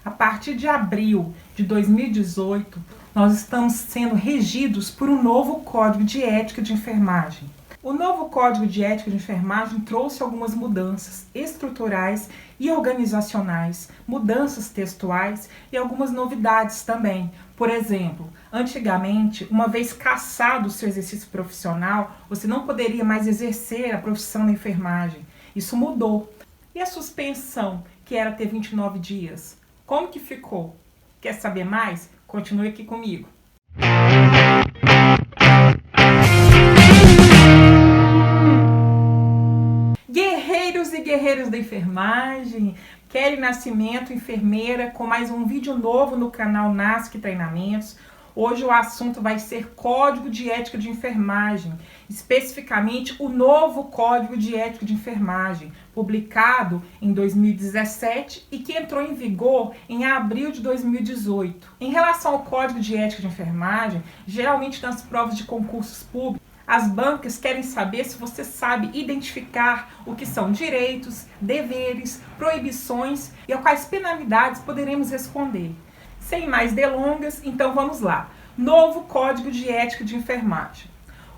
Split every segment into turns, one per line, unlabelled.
A partir de abril de 2018, nós estamos sendo regidos por um novo Código de Ética de Enfermagem. O novo Código de Ética de Enfermagem trouxe algumas mudanças estruturais e organizacionais, mudanças textuais e algumas novidades também. Por exemplo, antigamente, uma vez cassado o seu exercício profissional, você não poderia mais exercer a profissão da enfermagem. Isso mudou. E a suspensão, que era ter 29 dias? Como que ficou? Quer saber mais? Continue aqui comigo. Guerreiros e guerreiras da enfermagem, Kelly Nascimento, enfermeira, com mais um vídeo novo no canal NASC Treinamentos. Hoje o assunto vai ser Código de Ética de Enfermagem, especificamente o novo Código de Ética de Enfermagem, publicado em 2017 e que entrou em vigor em abril de 2018. Em relação ao Código de Ética de Enfermagem, geralmente nas provas de concursos públicos, as bancas querem saber se você sabe identificar o que são direitos, deveres, proibições e a quais penalidades poderemos responder. Sem mais delongas, então vamos lá. Novo Código de Ética de Enfermagem.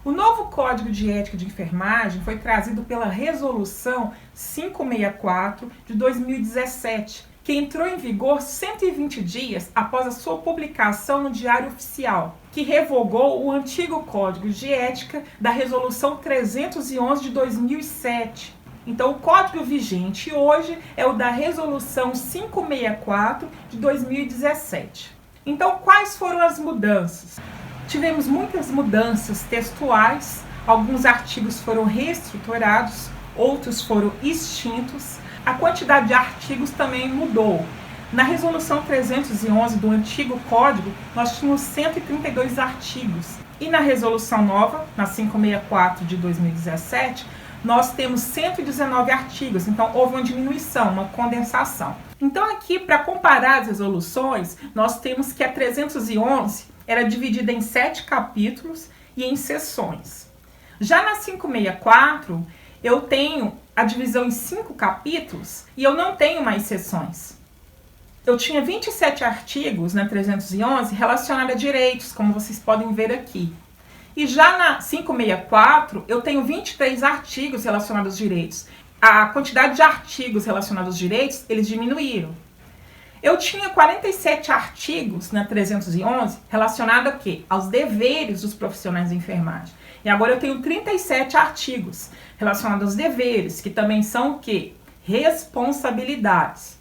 O novo Código de Ética de Enfermagem foi trazido pela Resolução 564 de 2017, que entrou em vigor 120 dias após a sua publicação no Diário Oficial, que revogou o antigo Código de Ética da Resolução 311 de 2007. Então, o código vigente hoje é o da Resolução 564 de 2017. Então, quais foram as mudanças? Tivemos muitas mudanças textuais, alguns artigos foram reestruturados, outros foram extintos. A quantidade de artigos também mudou. Na Resolução 311 do antigo código, nós tínhamos 132 artigos. E na Resolução nova, na 564 de 2017, nós temos 119 artigos, então houve uma diminuição, uma condensação. Então aqui, para comparar as resoluções, nós temos que a 311 era dividida em 7 capítulos e em seções. Já na 564, eu tenho a divisão em 5 capítulos e eu não tenho mais seções. Eu tinha 27 artigos na 311 relacionados a direitos, como vocês podem ver aqui. E já na 564, eu tenho 23 artigos relacionados aos direitos. A quantidade de artigos relacionados aos direitos, eles diminuíram. Eu tinha 47 artigos na 311 relacionados a quê? Aos deveres dos profissionais de enfermagem. E agora eu tenho 37 artigos relacionados aos deveres, que também são o quê? Responsabilidades.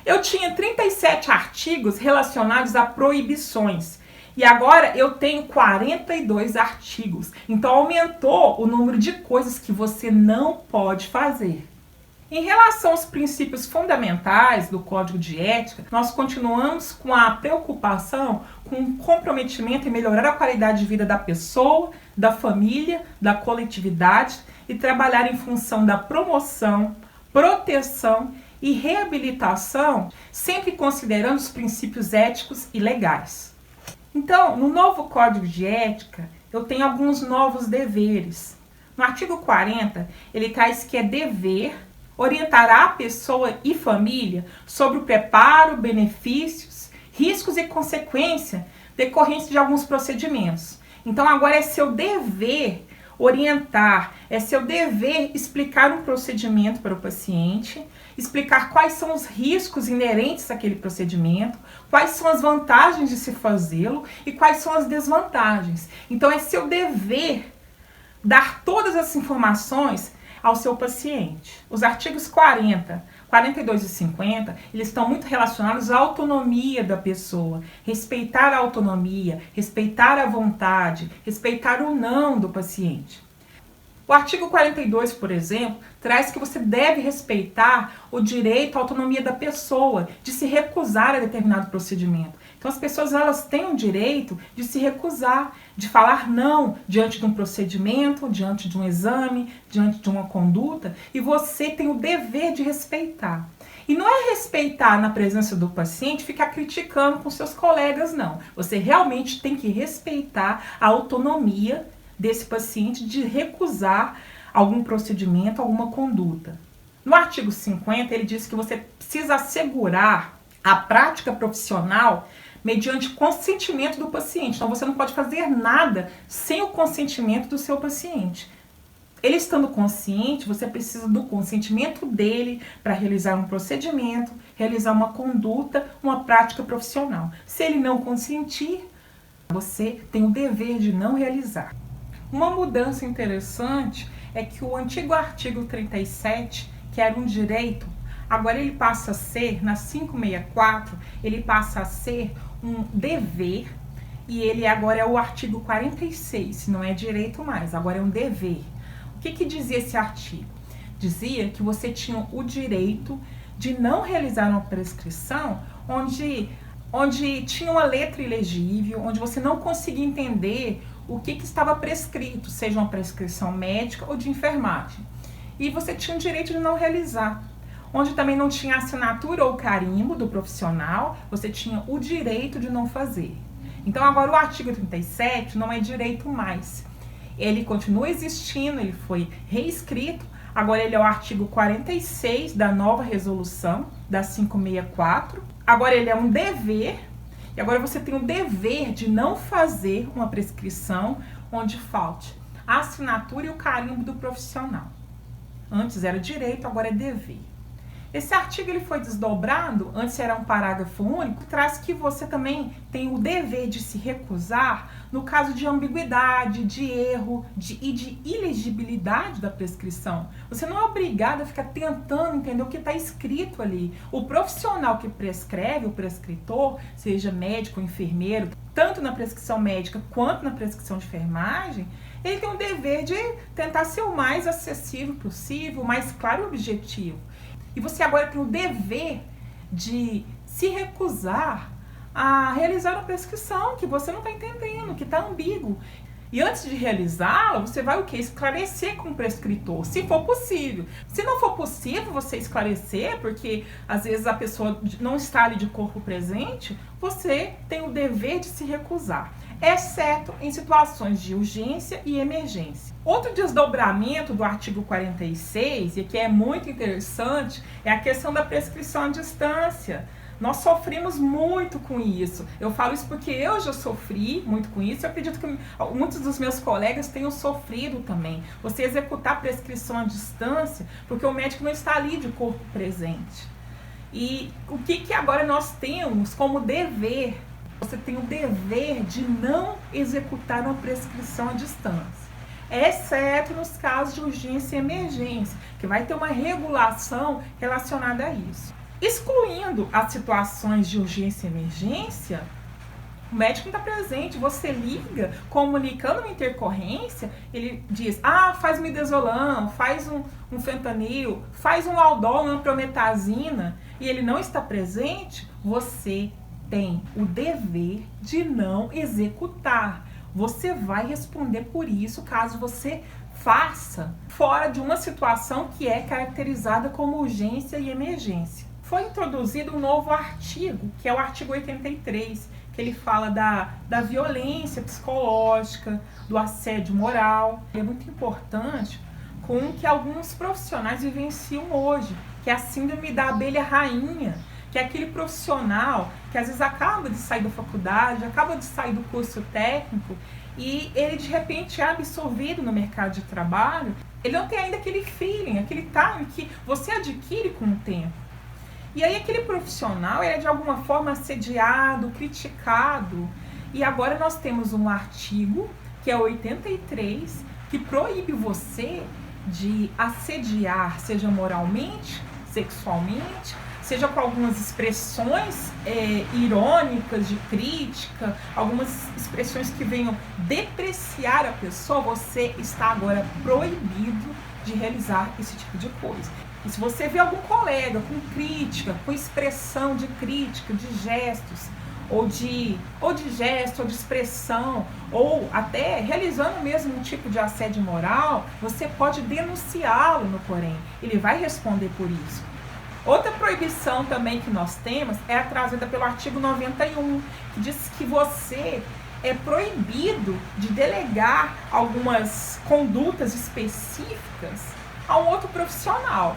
Eu tinha 37 artigos relacionados a proibições. E agora eu tenho 42 artigos. Então aumentou o número de coisas que você não pode fazer. Em relação aos princípios fundamentais do Código de Ética, nós continuamos com a preocupação com o comprometimento em melhorar a qualidade de vida da pessoa, da família, da coletividade e trabalhar em função da promoção, proteção e reabilitação, sempre considerando os princípios éticos e legais. Então, no novo Código de Ética, eu tenho alguns novos deveres. No artigo 40, ele traz que é dever orientar a pessoa e família sobre o preparo, benefícios, riscos e consequências decorrentes de alguns procedimentos. Então, agora é seu dever orientar, é seu dever explicar um procedimento para o paciente, explicar quais são os riscos inerentes àquele procedimento, quais são as vantagens de se fazê-lo e quais são as desvantagens. Então é seu dever dar todas as informações ao seu paciente. Os artigos 40, 42 e 50, eles estão muito relacionados à autonomia da pessoa, respeitar a autonomia, respeitar a vontade, respeitar o não do paciente. O artigo 42, por exemplo, traz que você deve respeitar o direito à autonomia da pessoa de se recusar a determinado procedimento. Então as pessoas elas têm o direito de se recusar, de falar não diante de um procedimento, diante de um exame, diante de uma conduta, e você tem o dever de respeitar. E não é respeitar na presença do paciente, ficar criticando com seus colegas, não. Você realmente tem que respeitar a autonomia desse paciente de recusar algum procedimento, alguma conduta. No artigo 50, ele diz que você precisa assegurar a prática profissional mediante consentimento do paciente. Então, você não pode fazer nada sem o consentimento do seu paciente. Ele estando consciente, você precisa do consentimento dele para realizar um procedimento, realizar uma conduta, uma prática profissional. Se ele não consentir, você tem o dever de não realizar. Uma mudança interessante é que o antigo artigo 37, que era um direito, agora ele passa a ser, na 564, ele passa a ser um dever, e ele agora é o artigo 46, não é direito mais, agora é um dever. O que dizia esse artigo? Dizia que você tinha o direito de não realizar uma prescrição onde tinha uma letra ilegível, onde você não conseguia entender o que estava prescrito, seja uma prescrição médica ou de enfermagem. E você tinha o direito de não realizar. Onde também não tinha assinatura ou carimbo do profissional, você tinha o direito de não fazer. Então agora o artigo 37 não é direito mais. Ele continua existindo, ele foi reescrito, agora ele é o artigo 46 da nova resolução, da 564. Agora ele é um dever, e agora você tem o dever de não fazer uma prescrição onde falte a assinatura e o carimbo do profissional. Antes era direito, agora é dever. Esse artigo ele foi desdobrado, antes era um parágrafo único, traz que você também tem o dever de se recusar no caso de ambiguidade, de erro e de ilegibilidade da prescrição. Você não é obrigado a ficar tentando entender o que está escrito ali. O profissional que prescreve, o prescritor, seja médico ou enfermeiro, tanto na prescrição médica quanto na prescrição de enfermagem, ele tem o dever de tentar ser o mais acessível possível, o mais claro e objetivo. E você agora tem o dever de se recusar a realizar uma prescrição que você não está entendendo, que está ambíguo. E antes de realizá-la, você vai o quê? Esclarecer com o prescritor, se for possível. Se não for possível você esclarecer, porque às vezes a pessoa não está ali de corpo presente, você tem o dever de se recusar, exceto em situações de urgência e emergência. Outro desdobramento do artigo 46, e que é muito interessante, é a questão da prescrição à distância. Nós sofrimos muito com isso. Eu falo isso porque eu já sofri muito com isso. Eu acredito que muitos dos meus colegas tenham sofrido também. Você executar prescrição à distância, porque o médico não está ali de corpo presente. E o que agora nós temos como dever? Você tem o dever de não executar uma prescrição à distância, exceto nos casos de urgência e emergência, que vai ter uma regulação relacionada a isso. Excluindo as situações de urgência e emergência, o médico não está presente, você liga, comunicando uma intercorrência, ele diz, faz midazolam, faz um fentanil, faz um aldol, uma prometazina, e ele não está presente, você tem o dever de não executar. Você vai responder por isso caso você faça fora de uma situação que é caracterizada como urgência e emergência. Foi introduzido um novo artigo, que é o artigo 83, que ele fala da violência psicológica, do assédio moral. É muito importante com o que alguns profissionais vivenciam hoje, que é a síndrome da abelha rainha, que é aquele profissional que às vezes acaba de sair da faculdade, acaba de sair do curso técnico e ele de repente é absorvido no mercado de trabalho, ele não tem ainda aquele feeling, aquele time que você adquire com o tempo. E aí aquele profissional ele é de alguma forma assediado, criticado, e agora nós temos um artigo, que é o 83, que proíbe você de assediar, seja moralmente, sexualmente, seja com algumas expressões irônicas de crítica, algumas expressões que venham depreciar a pessoa, você está agora proibido de realizar esse tipo de coisa. E se você vê algum colega com crítica, com expressão de crítica, de gestos, ou de gesto, ou de expressão, ou até realizando mesmo um tipo de assédio moral, você pode denunciá-lo no Corém. Ele vai responder por isso. Outra proibição também que nós temos é trazida pelo artigo 91, que diz que você é proibido de delegar algumas condutas específicas a um outro profissional.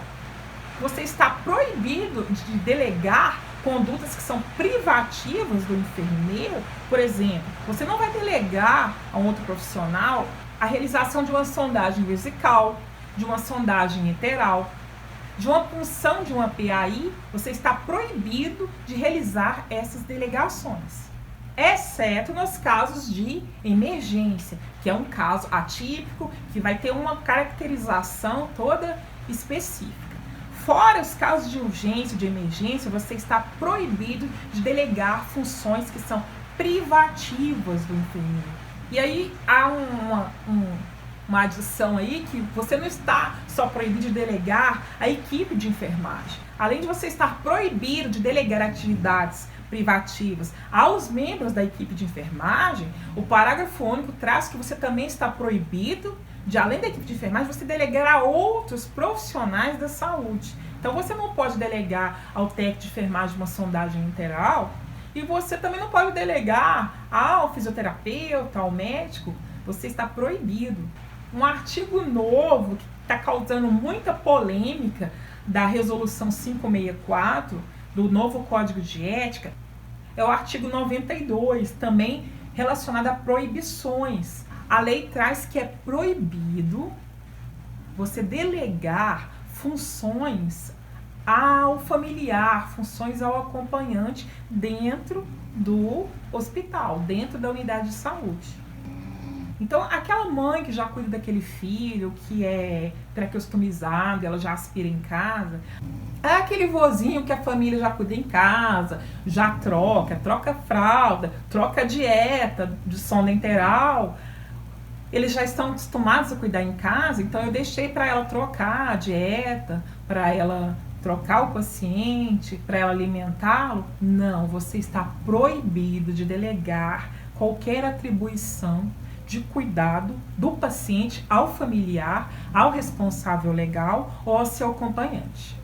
Você está proibido de delegar condutas que são privativas do enfermeiro. Por exemplo, você não vai delegar a um outro profissional a realização de uma sondagem vesical, de uma sondagem enteral, de uma punção de uma PAI. Você está proibido de realizar essas delegações, exceto nos casos de emergência, que é um caso atípico, que vai ter uma caracterização toda específica. Fora os casos de urgência, de emergência, você está proibido de delegar funções que são privativas do enfermeiro. E aí há uma adição aí que você não está só proibido de delegar a equipe de enfermagem. Além de você estar proibido de delegar atividades privativas aos membros da equipe de enfermagem, o parágrafo único traz que você também está proibido de, além da equipe de enfermagem, você delegar a outros profissionais da saúde. Então você não pode delegar ao técnico de enfermagem uma sondagem enteral, e você também não pode delegar ao fisioterapeuta, ao médico. Você está proibido. Um artigo novo que está causando muita polêmica da resolução 564 do novo Código de Ética é o artigo 92, também relacionado a proibições. A lei traz que é proibido você delegar funções ao familiar, funções ao acompanhante dentro do hospital, dentro da unidade de saúde. Então, aquela mãe que já cuida daquele filho, que é traqueostomizado, ela já aspira em casa, é aquele vozinho que a família já cuida em casa, já troca fralda, troca dieta de sonda enteral. Eles já estão acostumados a cuidar em casa, então eu deixei para ela trocar a dieta, para ela trocar o paciente, para ela alimentá-lo. Não, você está proibido de delegar qualquer atribuição de cuidado do paciente ao familiar, ao responsável legal ou ao seu acompanhante.